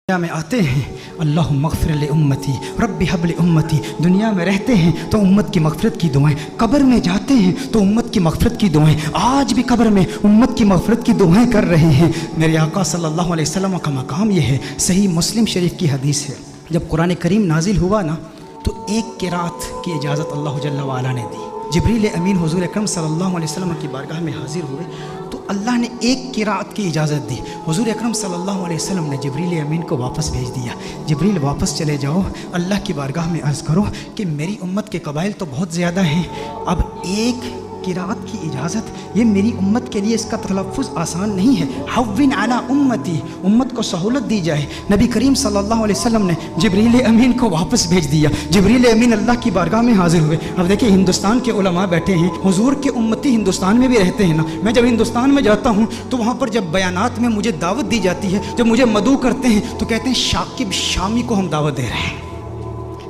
دنیا میں آتے ہیں اللہم اغفر لامتی رب حب لامتی، دنیا میں رہتے ہیں تو امت کی مغفرت کی دعائیں، قبر میں جاتے ہیں تو امت کی مغفرت کی دعائیں، آج بھی قبر میں امت کی مغفرت کی دعائیں کر رہے ہیں۔ میرے آقا صلی اللہ علیہ وسلم کا مقام یہ ہے، صحیح مسلم شریف کی حدیث ہے، جب قرآن کریم نازل ہوا نا تو ایک قرات کی اجازت اللہ جل وعلا نے دی۔ جبریل امین حضور اکرم صلی اللہ علیہ وسلم کی بارگاہ میں حاضر ہوئے تو اللہ نے ایک قرات کی اجازت دی۔ حضور اکرم صلی اللہ علیہ وسلم نے جبریل امین کو واپس بھیج دیا، جبریل واپس چلے جاؤ، اللہ کی بارگاہ میں عرض کرو کہ میری امت کے قبائل تو بہت زیادہ ہیں، اب ایک قرات کی اجازت، یہ میری امت کے لیے اس کا تلفظ آسان نہیں ہے، حوّن علی امتی، امت کو سہولت دی جائے۔ نبی کریم صلی اللہ علیہ وسلم نے جبریل امین کو واپس بھیج دیا، جبریل امین اللہ کی بارگاہ میں حاضر ہوئے۔ اب دیکھیں ہندوستان کے علماء بیٹھے ہیں، حضور کے امتی ہندوستان میں بھی رہتے ہیں نا، میں جب ہندوستان میں جاتا ہوں تو وہاں پر جب بیانات میں مجھے دعوت دی جاتی ہے، جب مجھے مدعو کرتے ہیں تو کہتے ہیں شاکب شامی کو ہم دعوت دے رہے ہیں۔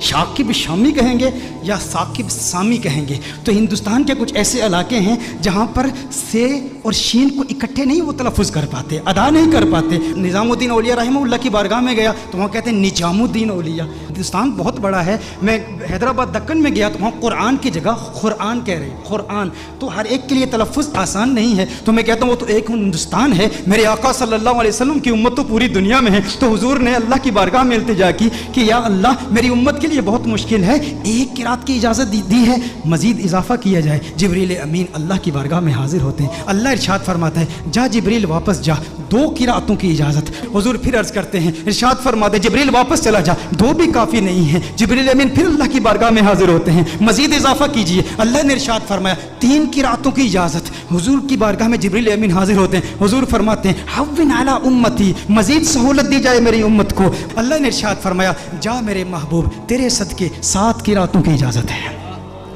شاکب شامی کہیں گے یا ثاقب سامی کہیں گے؟ تو ہندوستان کے کچھ ایسے علاقے ہیں جہاں پر سے اور شین کو اکٹھے نہیں وہ تلفظ کر پاتے، ادا نہیں کر پاتے۔ نظام الدین اولیاء رحمہ اللہ کی بارگاہ میں گیا تو وہاں کہتے ہیں نجام الدین اولیاء۔ ہندوستان بہت بڑا ہے، میں حیدرآباد دکن میں گیا تو وہاں قرآن کی جگہ قرآن کہہ رہے ہیں، قرآن، تو ہر ایک کے لیے تلفظ آسان نہیں ہے۔ تو میں کہتا ہوں وہ تو ایک ہندوستان ہے، میرے آقا صلی اللہ علیہ وسلم کی امت تو پوری دنیا میں ہے۔ تو حضور نے اللہ کی بارگاہ میں التجا کی کہ یا اللہ میری امت کے لیے بہت مشکل ہے، ایک قرات کی اجازت دی ہے، مزید اضافہ کیا جائے۔ جبریل امین اللہ کی بارگاہ میں حاضر ہوتے ہیں، اللہ ارشاد فرماتا ہے جا جبریل واپس جا، دو قراتوں کی اجازت۔ حضور پھر عرض کرتے ہیں، ارشاد فرماتے ہیں جبریل واپس چلا جا، دو بھی کافی نہیں ہے۔ جبریل امین پھر اللہ کی بارگاہ میں حاضر ہوتے ہیں، مزید اضافہ کیجئے۔ اللہ نے ارشاد فرمایا تین قراتوں کی اجازت۔ حضور کی بارگاہ میں جبریل امین حاضر ہوتے ہیں، حضور فرماتے ہیں حوّن علی امتی، مزید سہولت دی جائے میری امت کو۔ اللہ نے ارشاد فرمایا جا میرے محبوب تیرے صدقے 7 قراتوں کی اجازت ہے۔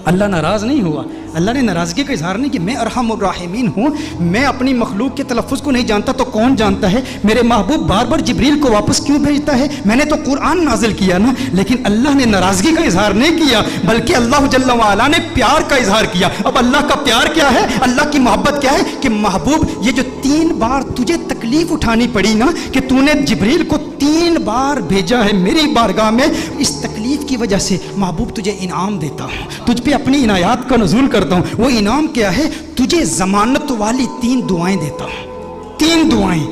اللہ ناراض نہیں ہوا، اللہ نے ناراضگی کا اظہار نہیں کہ میں ارحم الراحمین ہوں، میں اپنی مخلوق کے تلفظ کو نہیں جانتا تو کون جانتا ہے؟ میرے محبوب بار بار جبریل کو واپس کیوں بھیجتا ہے؟ میں نے تو قرآن نازل کیا نا، لیکن اللہ نے ناراضگی کا اظہار نہیں کیا بلکہ اللہ جل وعلا نے پیار کا اظہار کیا۔ اب اللہ کا پیار کیا ہے، اللہ کی محبت کیا ہے کہ محبوب یہ جو 3 بار تجھے تکلیف اٹھانی پڑی نا کہ تو نے جبریل کو 3 بار بھیجا ہے میری بارگاہ میں، اس تکلیف کی وجہ سے محبوب تجھے انعام دیتا ہوں، تجھ پہ اپنی عنایات کا نزول کرتا ہوں۔ وہ انعام کیا ہے؟ تجھے ضمانت والی 3 دعائیں دیتا ہوں، 3 دعائیں۔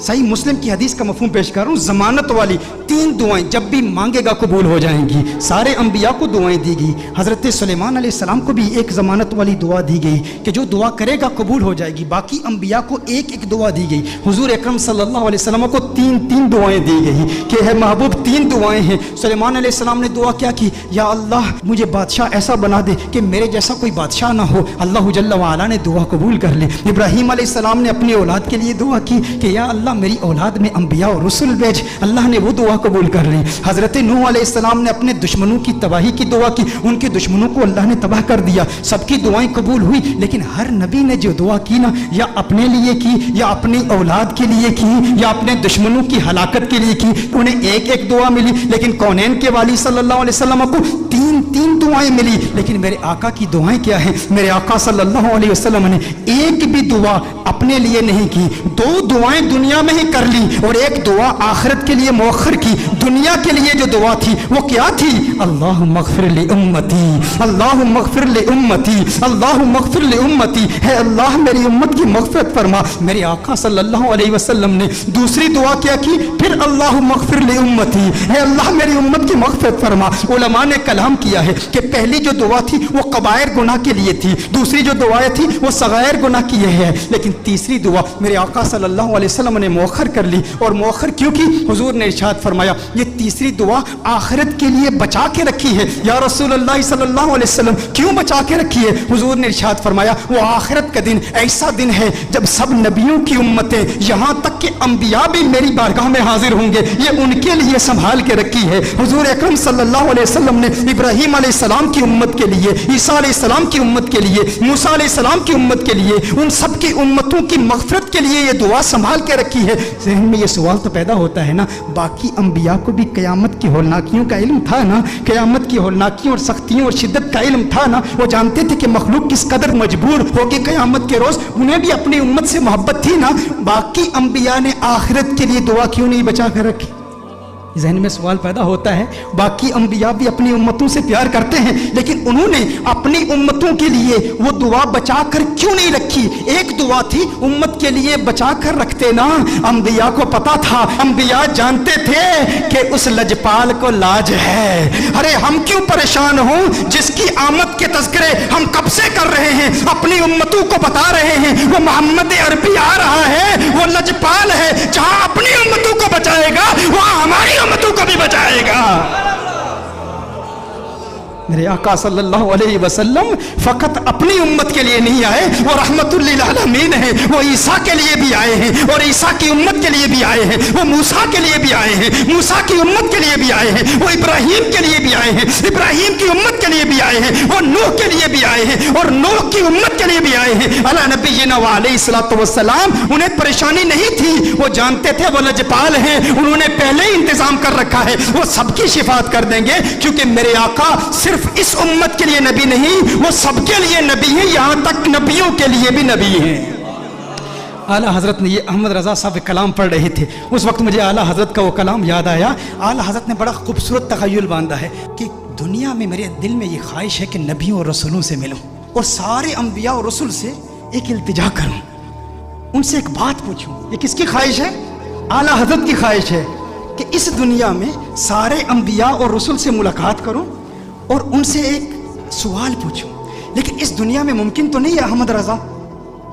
صحیح مسلم کی حدیث کا مفہوم پیش کر رہا ہوں، ضمانت والی 3 دعائیں، جب بھی مانگے گا قبول ہو جائیں گی۔ سارے انبیاء کو دعائیں دی گئی، حضرت سلیمان علیہ السلام کو بھی ایک ضمانت والی دعا دی گئی کہ جو دعا کرے گا قبول ہو جائے گی، باقی انبیاء کو ایک ایک دعا دی گئی۔ حضور اکرم صلی اللہ علیہ وسلم کو 3 دعائیں دی گئی کہ ہے محبوب 3 دعائیں ہیں۔ سلیمان علیہ السلام نے دعا کیا کی؟ یا اللہ مجھے بادشاہ ایسا بنا دے کہ میرے جیسا کوئی بادشاہ نہ ہو۔ اللہ جل وعلا نے دعا قبول کر لی۔ ابراہیم علیہ السلام نے اپنی اولاد کے لیے دعا کی کہ یا اللہ میری اولاد میں انبیاء اور رسول بھیج، اللہ نے وہ دعا قبول کر لی۔ حضرت نوح علیہ السلام نے اپنے دشمنوں کی تباہی کی دعا کی، ان کے دشمنوں کو اللہ نے تباہ کر دیا، سب کی دعائیں قبول ہوئی، لیکن ہر نبی نے جو دعا کی نا یا اپنے لیے کی یا اپنی اولاد کے لیے کی یا اپنے دشمنوں کی ہلاکت کے لیے کی، انہیں ایک ایک دعا ملی، لیکن کونین کے والی صلی اللہ علیہ وسلم کو 3 دعائیں ملی۔ لیکن میرے آقا کی دعائیں کیا ہیں؟ میرے آقا صلی اللہ علیہ وسلم نے ایک بھی دعا اپنے لیے نہیں کی، 2 دعائیں دنیا میں ہی کر لی اور ایک دعا آخرت کے لیے مؤخر کی۔ دنیا کے لیے جو دعا تھی وہ کیا تھی؟ اللہم اغفر لامتی، اللہم اغفر لامتی، اللہم اغفر لامتی، ہے اللہ میری امت کی مغفرت فرما۔ میرے آقا صلی اللہ علیہ وسلم نے دوسری دعا کیا کی؟ پھر اللہم اغفر لامتی، ہے اللہ میری امت کی مغفرت فرما۔ علماء نے کلام کیا ہے کہ پہلی جو دعا تھی وہ کبائر گناہ کے لیے تھی، دوسری جو دعائیں تھی وہ صغائر گناہ کی ہے، لیکن تیسری دعا میرے آقا صلی اللہ علیہ وسلم نے مؤخر کر لی۔ اور مؤخر کیوں کی؟ حضور نے ارشاد فرمایا یہ تیسری دعا آخرت کے لیے بچا کے رکھی ہے۔ یا رسول اللہ صلی اللہ علیہ وسلم کیوں بچا کے رکھی ہے؟ حضور نے ارشاد فرمایا وہ آخرت کا دن ایسا دن ہے جب سب نبیوں کی امتیں یہاں تک کہ انبیاء بھی میری بارگاہ میں حاضر ہوں گے، یہ ان کے لیے سنبھال کے رکھی ہے۔ حضور اکرم صلی اللہ علیہ وسلم نے ابراہیم علیہ السلام کی امت کے لیے، عیسیٰ علیہ السلام کی امت کے لیے، موسیٰ علیہ السلام کی امت کے لیے، ان سب کی امتوں کی مغفرت کے لیے یہ دعا سنبھال کے رکھی ہے۔ ذہن میں یہ سوال تو پیدا ہوتا ہے نا، باقی انبیاء کو بھی قیامت کی ہولناکیوں کا علم تھا نا، قیامت کی ہولناکیوں اور سختیوں اور شدت کا علم تھا نا، وہ جانتے تھے کہ مخلوق کس قدر مجبور ہوگی قیامت کے روز، انہیں بھی اپنی امت سے محبت تھی نا۔ باقی انبیاء نے آخرت کے لیے دعا کیوں نہیں بچا کر رکھی؟ ذہن میں سوال پیدا ہوتا ہے، باقی انبیاء بھی اپنی امتوں سے پیار کرتے ہیں، لیکن انہوں نے اپنی امتوں کے لیے وہ دعا بچا کر کیوں نہیں رکھی؟ ایک دعا تھی امت کے لیے بچا کر رکھتے نا۔ انبیاء کو پتا تھا، انبیاء جانتے تھے کہ اس لجپال کو لاج ہے۔ ارے ہم کیوں پریشان ہوں جس کی آمد کے تذکرے ہم کب سے کر رہے ہیں، اپنی امتوں کو بتا رہے ہیں وہ محمد عربی آ رہا ہے، وہ لجپال ہے، جہاں اپنی امتوں کو بچائے گا وہاں ہماری امتوں کو بھی بچائے گا۔ میرے آقا صلی اللہ علیہ وسلم فقط اپنی امت کے لیے نہیں آئے، وہ رحمت للعالمین ہیں، وہ عیسیٰ کے لیے بھی آئے ہیں اور عیسیٰ کی امت کے لیے بھی آئے ہیں، وہ موسیٰ کے لیے بھی آئے ہیں، موسیٰ کی امت کے لیے بھی آئے ہیں، وہ ابراہیم کے لیے بھی آئے ہیں، ابراہیم کی امت کے لیے بھی آئے ہیں، وہ نوح کے لیے بھی آئے ہیں اور نوح کی امت کے لیے بھی آئے ہیں۔ علی نبینا علیہ الصلوۃ والسلام، انہیں پریشانی نہیں تھی، وہ جانتے تھے وہ لجپال ہیں، انہوں نے پہلے ہی انتظام کر رکھا ہے، وہ سب کی شفاعت کر دیں گے، کیونکہ میرے آقا صرف اس امت کے لیے نبی نہیں، وہ سب کے لیے نبی ہیں، یہاں تک نبیوں کے لیے بھی نبی ہیں۔ اعلیٰ حضرت نے یہ احمد رضا صاحب کلام پڑھ رہے تھے، اس وقت مجھے اعلیٰ حضرت کا وہ کلام یاد آیا۔ اعلیٰ حضرت نے بڑا خوبصورت تخیل باندھا ہے کہ دنیا میں میرے دل میں یہ خواہش ہے کہ نبیوں اور رسولوں سے ملوں اور سارے انبیاء اور رسول سے ایک التجا کروں، ان سے ایک بات پوچھوں۔ یہ کس کی خواہش ہے؟ اعلیٰ حضرت کی خواہش ہے کہ اس دنیا میں سارے انبیاء اور رسول سے ملاقات کروں اور ان سے ایک سوال پوچھوں۔ لیکن اس دنیا میں ممکن تو نہیں ہے احمد رضا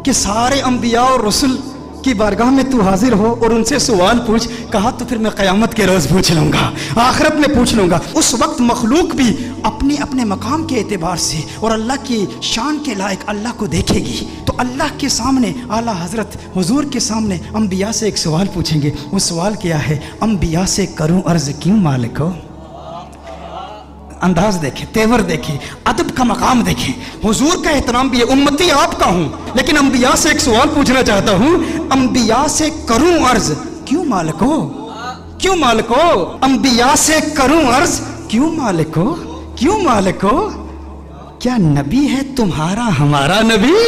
کہ سارے انبیاء اور رسول کی بارگاہ میں تو حاضر ہو اور ان سے سوال پوچھ۔ کہا تو پھر میں قیامت کے روز پوچھ لوں گا، آخرت میں پوچھ لوں گا۔ اس وقت مخلوق بھی اپنے اپنے مقام کے اعتبار سے اور اللہ کی شان کے لائق اللہ کو دیکھے گی، تو اللہ کے سامنے اعلیٰ حضرت حضور کے سامنے انبیاء سے ایک سوال پوچھیں گے۔ وہ سوال کیا ہے؟ انبیاء سے کروں عرض کیوں مالک ہو؟ انداز دیکھیں، تیور دیکھیں، ادب کا مقام دیکھیں، حضور کا احترام بھی ہے۔ امتی آپ کا ہوں لیکن انبیاء سے ایک سوال پوچھنا چاہتا ہوں، انبیاء سے کروں عرض کیوں مالک ہو؟ کیوں مالک ہو؟ انبیاء سے کروں عرض کیوں مالک ہو؟ کیوں مالک ہو؟ کیا نبی ہے تمہارا ہمارا نبی؟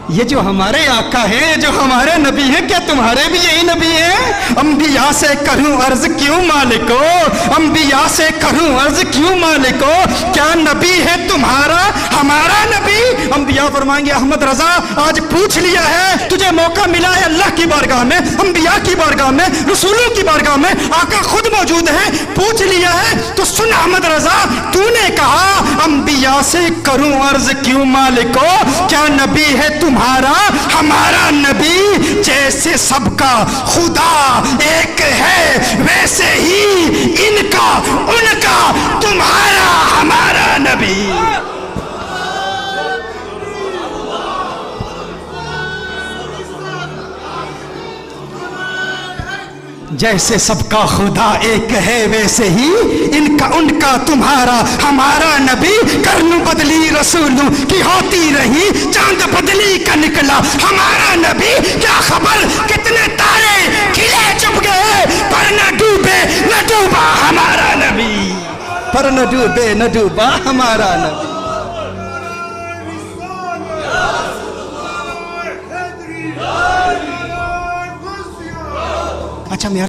یہ جو ہمارے آقا ہیں، جو ہمارے نبی ہیں، کیا تمہارے بھی یہی نبی ہیں؟ انبیاء سے کروں عرض کیوں مالک ہو؟ انبیاء سے کروں عرض کیوں مالک ہو؟ کیا نبی ہے تمہارا ہمارا نبی؟ انبیاء فرمائیں گے احمد رضا آج پوچھ لیا ہے، تجھے موقع ملا ہے اللہ کی بارگاہ میں، انبیاء کی بارگاہ میں، رسولوں کی بارگاہ میں، آقا خود موجود ہے، پوچھ لیا ہے تو سن احمد رضا، تو نے کہا انبیاء سے کروں عرض کیوں مالک ہو؟ کیا نبی ہے تمہارا ہمارا نبی؟ جیسے سب کا خدا ایک ہے ویسے ہی ان کا ان کا تمہارا ہمارا نبی۔ جیسے سب کا خدا ایک ہے ویسے ہی ان کا ان کا تمہارا ہمارا نبی۔ کرنوں بدلی رسولوں کی ہوتی رہی، چاند بدلی کا نکلا ہمارا نبی۔ کیا خبر کتنے تارے کھلے چھپ گئے، پر نہ ڈوبے نہ ڈوبا ہمارا نبی، پر نہ ڈوبے نہ ڈوبا ہمارا نبی۔ اچھا میرا